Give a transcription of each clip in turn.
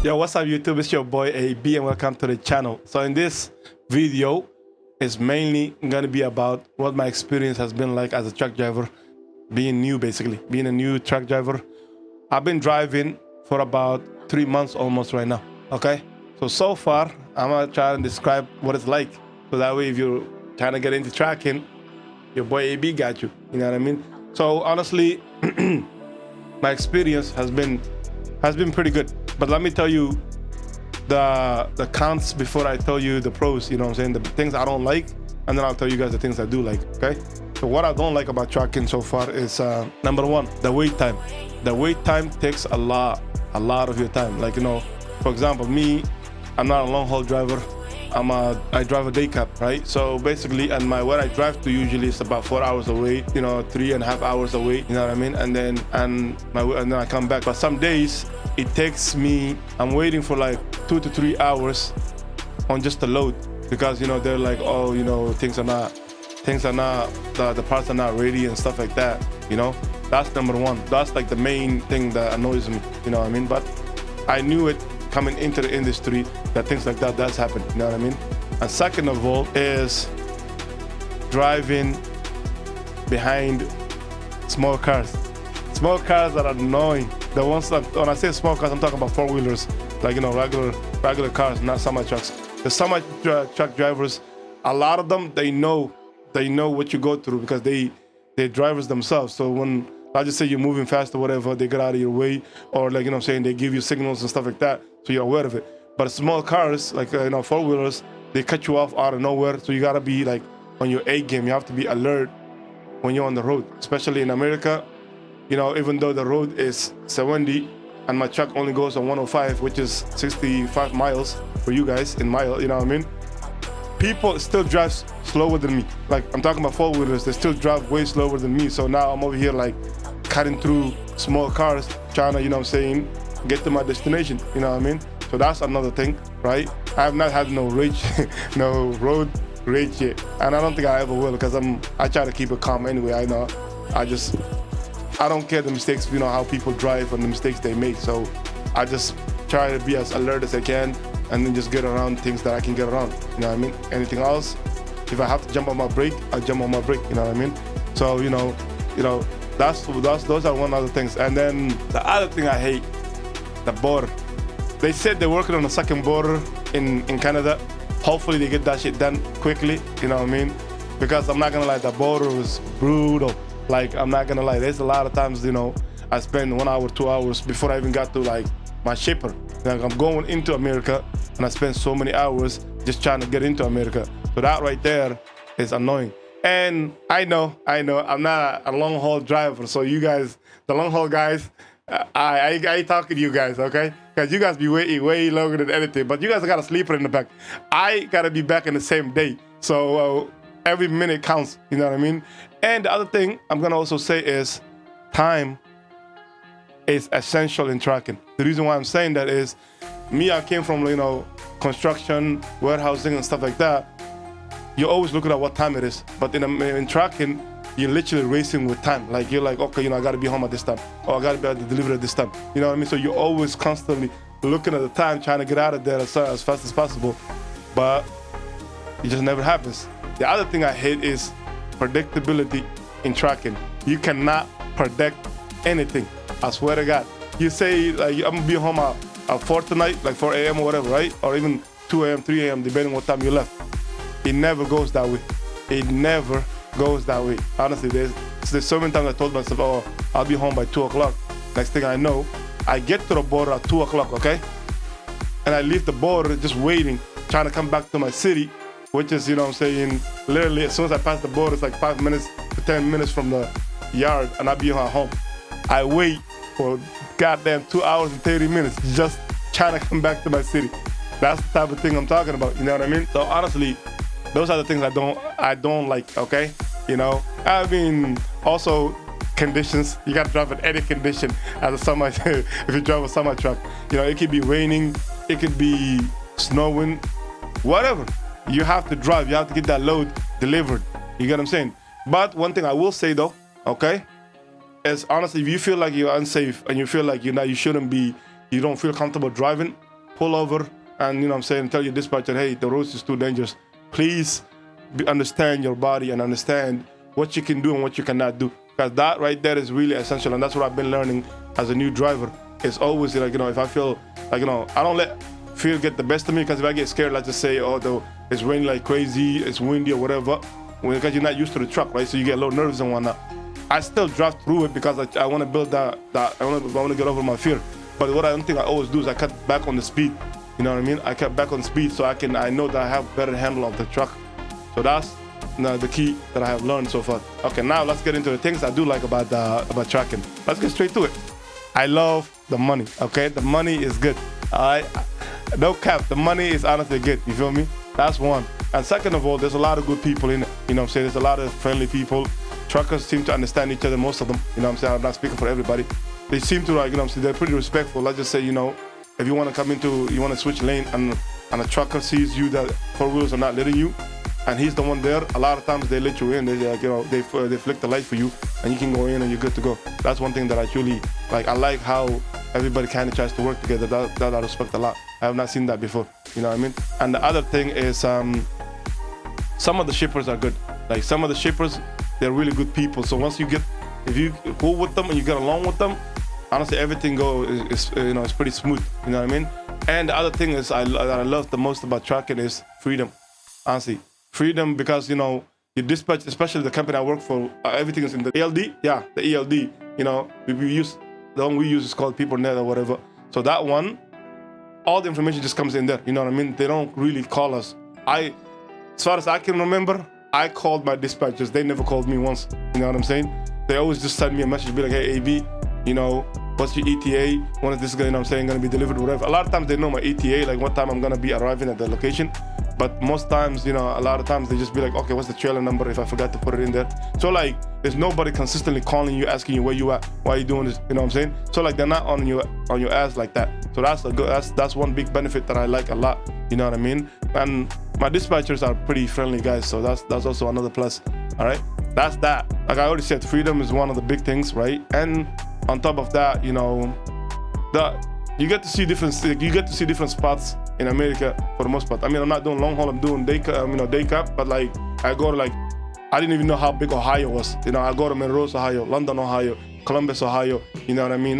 Yo, what's up YouTube? It's your boy AB and welcome to the channel. So in this video, it's mainly gonna be about what my experience has been like as a truck driver, being new basically, being a new truck driver. I've been driving for about 3 months almost right now, okay? So far, I'm gonna try and describe what it's like. So that way if you're trying to get into trucking, your boy AB got you, you know what I mean? So honestly, my experience has been pretty good. But let me tell you the cons before I tell you the pros, you know what I'm saying? The things I don't like, and then I'll tell you guys the things I do like, okay? So what I don't like about trucking so far is, number one, the wait time. The wait time takes a lot of your time. Like, you know, for example, me, I'm not a long haul driver. I drive a day cab, right? So basically, and where I drive to usually is about 4 hours away, you know, 3.5 hours away, you know what I mean? And then I come back. But some days it takes me, I'm waiting for like 2 to 3 hours on just the load because, you know, they're like, oh, you know, things are not, the parts are not ready and stuff like that, you know? That's number one. That's like the main thing that annoys me, you know what I mean? But I knew it coming into the industry that things like that does happen, you know what I mean? And second of all is driving behind small cars. Small cars are annoying. The ones that, when I say small cars, I'm talking about four-wheelers, like, you know, regular cars, not semi trucks. The semi truck drivers, a lot of them, they know what you go through because they're drivers themselves. So when, I just say you're moving fast or whatever, they get out of your way, or like, you know what I'm saying, they give you signals and stuff like that, so you're aware of it. But small cars, like, you know, four-wheelers, they cut you off out of nowhere, so you gotta be like on your A game. You have to be alert when you're on the road, especially in America. You know, even though the road is 70 and my truck only goes on 105, which is 65 miles for you guys in mile, you know what I mean? People still drive slower than me. Like, I'm talking about four-wheelers, they still drive way slower than me. So now I'm over here like cutting through small cars, trying to, you know what I'm saying, get to my destination, you know what I mean? So that's another thing, right? I have not had no rage, no road rage yet. And I don't think I ever will because I try to keep it calm anyway. I know, I don't care the mistakes, you know, how people drive and the mistakes they make. So I just try to be as alert as I can and then just get around things that I can get around, you know what I mean? Anything else, if I have to jump on my brake, I jump on my brake, you know what I mean? So, you know, those are one other things. And then the other thing I hate, the border. They said they're working on a second border in Canada. Hopefully they get that shit done quickly, you know what I mean? Because I'm not gonna lie, the border was brutal. Like, I'm not gonna lie, there's a lot of times, you know, I spend 1 hour, 2 hours before I even got to like my shipper. Like, I'm going into America and I spend so many hours just trying to get into America. So that right there is annoying. And I know, I'm not a long haul driver. So you guys, the long haul guys, I ain't talking to you guys, okay? Because you guys be way longer than anything. But you guys got a sleeper in the back. I gotta be back in the same day. So every minute counts, you know what I mean? And the other thing I'm gonna also say is time is essential in trucking. The reason why I'm saying that is, me, I came from, you know, construction, warehousing and stuff like that. You're always looking at what time it is. But in trucking, you're literally racing with time. Like, you're like, okay, you know, I gotta be home at this time, or I gotta be able to deliver at this time. You know what I mean? So you're always constantly looking at the time, trying to get out of there as fast as possible. But it just never happens. The other thing I hate is predictability in trucking. You cannot predict anything. I swear to God. You say, like, I'm gonna be home at 4 tonight, like 4 a.m. or whatever, right? Or even 2 a.m., 3 a.m., depending on what time you left. It never goes that way. It never goes that way. Honestly, there's so many times I told myself, oh, I'll be home by 2 o'clock. Next thing I know, I get to the border at 2 o'clock, okay? And I leave the border just waiting, trying to come back to my city, which is, you know what I'm saying, literally as soon as I pass the border, it's like 5 minutes to 10 minutes from the yard, and I'll be at home. I wait for goddamn 2 hours and 30 minutes just trying to come back to my city. That's the type of thing I'm talking about, you know what I mean? So honestly, those are the things I don't like, okay? You know, I mean, also conditions. You gotta drive in any condition as a semi, if you drive a semi truck. You know, it could be raining, it could be snowing, whatever. You have to drive, you have to get that load delivered. You get what I'm saying? But one thing I will say though, okay, is honestly, if you feel like you're unsafe and you feel like you shouldn't be, you don't feel comfortable driving, pull over and, you know what I'm saying, tell your dispatcher, hey, the road is too dangerous. Please understand your body and understand what you can do and what you cannot do. Because that right there is really essential. And that's what I've been learning as a new driver. It's always like, you know, if I feel like, you know, I don't let fear get the best of me, because if I get scared, let's just say, oh, it's raining like crazy, it's windy or whatever, because you're not used to the truck, right? So you get a little nervous and whatnot. I still drive through it because I want to build that I want to get over my fear. But what I don't think I always do is I cut back on the speed. You know what I mean? I cut back on speed so I know that I have better handle of the truck. So that's the key that I have learned so far. Okay, now let's get into the things I do like about trucking. Let's get straight to it. I love the money. Okay, the money is good. All right, no cap. The money is honestly good. You feel me? That's one. And second of all, there's a lot of good people in it. You know what I'm saying? There's a lot of friendly people. Truckers seem to understand each other, most of them. You know what I'm saying? I'm not speaking for everybody. They seem to, like, you know what I'm saying, they're pretty respectful. Let's just say, you know, if you want to you want to switch lane and a trucker sees you that four wheels are not letting you, and he's the one there, a lot of times they let you in. They, like, you know, they flick the light for you and you can go in and you're good to go. That's one thing that I truly like. I like how everybody kind of tries to work together. That I respect a lot. I have not seen that before. You know what I mean? And the other thing is some of the shippers are good. Like, some of the shippers, they're really good people. So if you go with them and you get along with them, honestly, everything is pretty smooth. You know what I mean? And the other thing is that I love the most about trucking is freedom. Honestly, freedom, because, you know, you dispatch, especially the company I work for, everything is in the ELD. Yeah, the ELD. You know, the one we use is called PeopleNet or whatever. So that one, all the information just comes in there. You know what I mean? They don't really call us. As far as I can remember, I called my dispatchers. They never called me once. You know what I'm saying? They always just send me a message, be like, hey, AB, you know, what's your ETA? When is this, you know what I'm saying, going to be delivered, whatever. A lot of times they know my ETA, like what time I'm going to be arriving at the location. But most times, you know, a lot of times they just be like, okay, what's the trailer number if I forgot to put it in there? So, like, there's nobody consistently calling you, asking you where you at, why are you doing this, you know what I'm saying? So, like, they're not on your ass like that. So that's one big benefit that I like a lot, you know what I mean? And my dispatchers are pretty friendly guys, so that's also another plus. All right, that's that. Like I already said, freedom is one of the big things, right? And on top of that, you know, you get to see different spots in America for the most part. I mean, I'm not doing long haul, I'm doing day cap, but like I go to, like, I didn't even know how big Ohio was. You know, I go to Melrose, Ohio, London, Ohio, Columbus, Ohio, you know what I mean?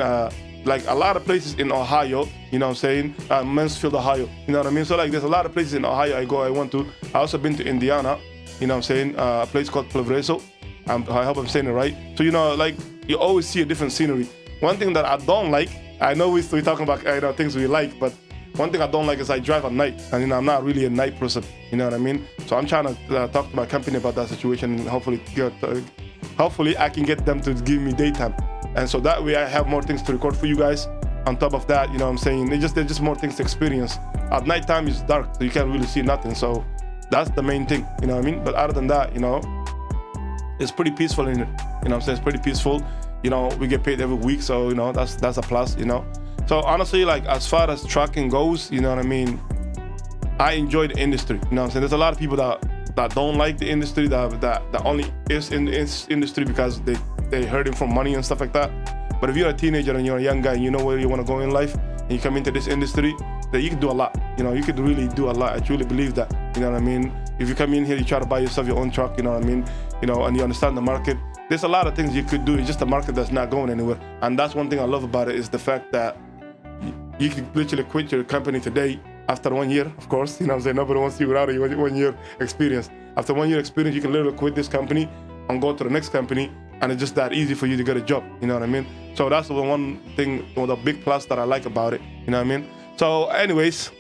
Like a lot of places in Ohio, you know what I'm saying? Mansfield, Ohio, you know what I mean? So like there's a lot of places in Ohio I went to. I also been to Indiana, you know what I'm saying? A place called Progreso. I hope I'm saying it right. So, you know, like you always see a different scenery. One thing that I don't like, I know we're talking about, you know, things we like, but one thing I don't like is I drive at night, and, you know, I'm not really a night person, you know what I mean? So I'm trying to talk to my company about that situation, and hopefully I can get them to give me daytime. And so that way I have more things to record for you guys. On top of that, you know what I'm saying, there's just more things to experience. At nighttime it's dark, so you can't really see nothing. So that's the main thing, you know what I mean? But other than that, you know, it's pretty peaceful in it. You know what I'm saying? It's pretty peaceful. You know, we get paid every week, so, you know, that's a plus, you know. So honestly, like, as far as trucking goes, you know what I mean, I enjoy the industry. You know what I'm saying? There's a lot of people that don't like the industry, that only is in the industry because they heard it from money and stuff like that. But if you're a teenager and you're a young guy and you know where you want to go in life, and you come into this industry, that you can do a lot. You know, you could really do a lot. I truly believe that. You know what I mean? If you come in here, you try to buy yourself your own truck, you know what I mean? You know, and you understand the market. There's a lot of things you could do. It's just a market that's not going anywhere. And that's one thing I love about it, is the fact that you can literally quit your company today after 1 year, of course. You know what I'm saying? Nobody wants you without a 1 year experience. After 1 year experience, you can literally quit this company and go to the next company, and it's just that easy for you to get a job. You know what I mean? So that's the one thing, the big plus that I like about it. You know what I mean? So anyways,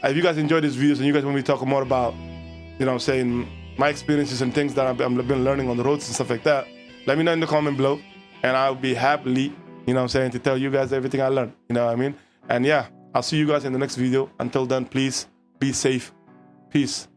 if you guys enjoyed these videos and you guys want me to talk more about, you know what I'm saying, my experiences and things that I've been learning on the roads and stuff like that, let me know in the comment below, and I'll be happily, you know what I'm saying, to tell you guys everything I learned. You know what I mean? And yeah, I'll see you guys in the next video. Until then, please be safe. Peace.